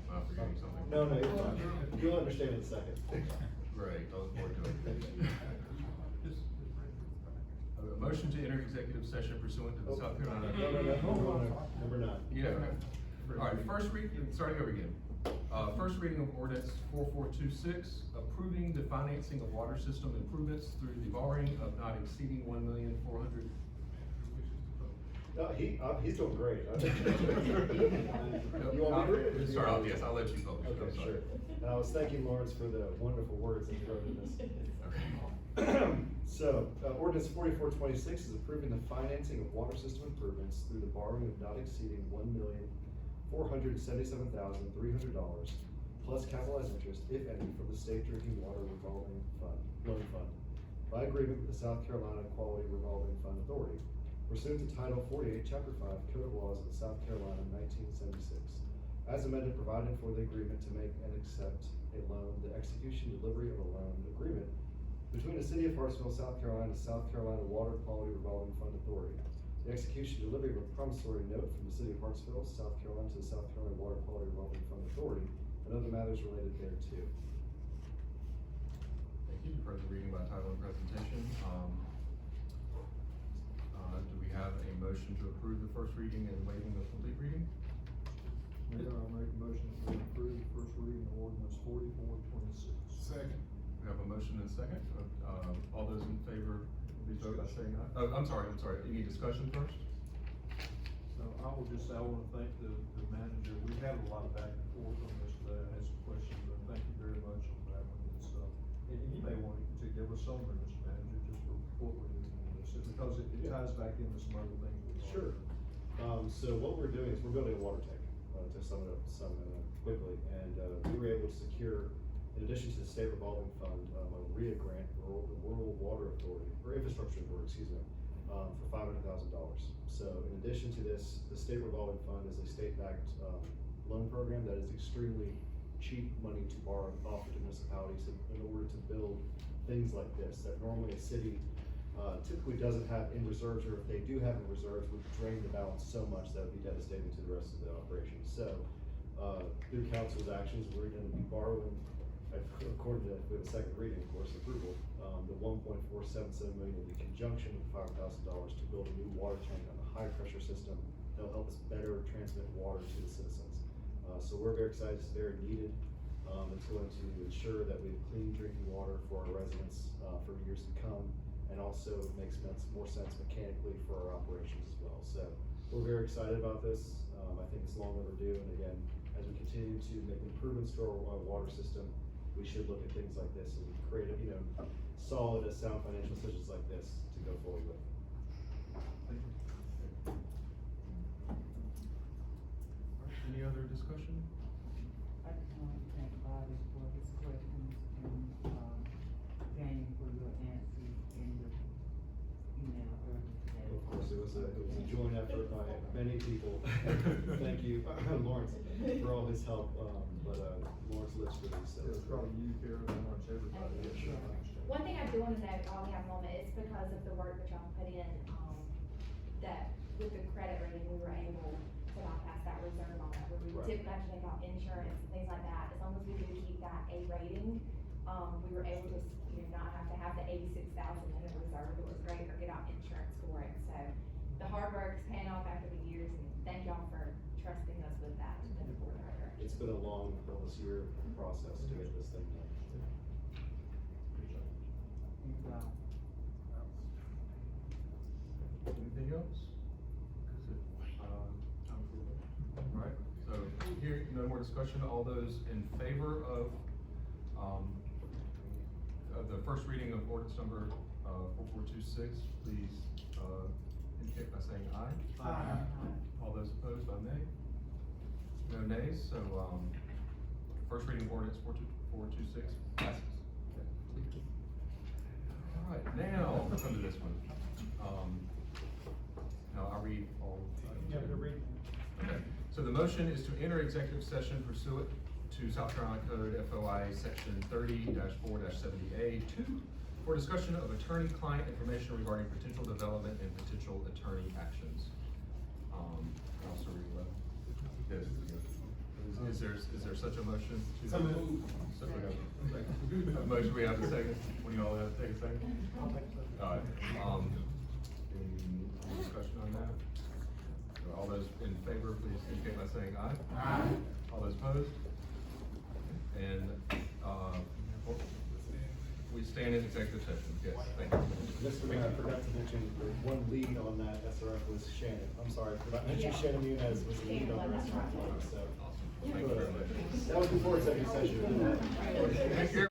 Am I forgetting something? No, you're fine. You'll understand in a second. Great, I look forward to it. A motion to enter executive session pursuant to the South Carolina. No. Number 9. Yeah, okay. All right, starting over again. First reading of ordinance 4426, approving the financing of water system improvements through the borrowing of not exceeding $1,400,000. No, he's doing great. You want me to read it? Start off, yes, I'll let you publish. I'm Okay, sorry. sure. And I was thanking Lawrence for the wonderful words that he wrote in this. Okay. So, ordinance 4426 is approving the financing of water system improvements through the borrowing of not exceeding $1,477,300 plus capitalized interest, if any, from the State Drinking Water Revolving Fund, Loan Fund, by agreement with the South Carolina Quality Revolving Fund Authority, pursuant to Title 48, Chapter 5, Code of Laws of South Carolina, 1976, as amended, providing for the agreement to make and accept a loan, the execution, delivery of a loan agreement between the City of Arksville, South Carolina, and South Carolina Water Quality Revolving Fund Authority. The execution, delivery of a promissory note from the City of Arksville, South Carolina, to the South Carolina Water Quality Revolving Fund Authority, and other matters related thereto. Thank you. You've heard the reading by title and presentation. Do we have a motion to approve the first reading and waiving the complete reading? Mayor, I make a motion to approve the first reading of ordinance 4426. Second. We have a motion and a second. All those in favor, please vote by saying aye. Oh, I'm sorry. Any discussion first? No, I will just say, I wanna thank the manager, we've had a lot of back and forth on this today, I had some questions, but thank you very much on that one, it's, and you may want to give us some, Mr. Manager, just for what we're doing on this, because it ties back into some other things we've Sure. So what we're doing is we're building a water tank, to sum it up quickly, and we were able to secure, in addition to the state revolving fund, a RIA grant, Rural Water Authority, or Infrastructure Authority, excuse me, for $500,000. So in addition to this, the state revolving fund is a state-backed loan program that is extremely cheap money to borrow off of municipalities in order to build things like this, that normally a city typically doesn't have in reserves, or if they do have in reserves, would drain the balance so much that would be devastating to the rest of the operation. So through council's actions, we're going to be borrowing, according to the second reading, of course, approval, the $1.477 million in conjunction with $5,000 to build a new water tank on a high pressure system that'll help us better transmit water to the citizens. So we're very excited, it's very needed. It's going to ensure that we have clean drinking water for our residents for years to come, and also makes more sense mechanically for our operations as well. So we're very excited about this. I think it's long overdue, and again, as we continue to make improvements to our water system, we should look at things like this and create a, solid, sound financial decisions like this to go forward with. Thank you. All right, any other discussion? I just want to thank Bobby for his questions and, Jane for your answers in the email earlier today. Of course, it was a joint effort by many people. Thank you, Lawrence, for all his help, but Lawrence lives for these. It was probably you, Karen, and much everybody. One thing I do wanna note while we have a moment, it's because of the work that y'all put in, that with the credit rating, we were able to bypass that reserve on that, where we Right. typically have to take out insurance and things like that. As long as we do keep that A rating, we were able to, not have to have the 86,000 in the reserve, it was great, or get out insurance for it, so the hard work's paying off after the years, and thank y'all for trusting us with that to move forward in the right direction. It's been a long, almost year process to get this thing done. Thank you, Bob. Anything else? Right, so here, no more discussion. All those in favor of the first reading of ordinance number 4426, please indicate by saying aye. Aye. All those opposed by nay? No nays, so first reading of ordinance 4426 passes. All right, now we'll come to this one. Now I'll read all. You have to read. Okay, so the motion is to enter executive session pursuant to South Carolina Code FOI section 30-4-70A2 for discussion of attorney-client information regarding potential development and potential attorney actions. Also read 11. Yes. Is there such a motion? So moved. So we have a motion, we have a second. When you all have to take a second? I'll take a second. All right, any discussion on that? All those in favor, please indicate by saying aye. Aye. All those opposed? And, we stand in executive session, yes, thank you. Mr. Mayor, I forgot to mention, the one lead on that SRF was Shannon. I'm sorry, I forgot to mention Yeah. Shannon Munez was the lead on this one, so. Awesome, thank you very much. That was before executive session. Thank you.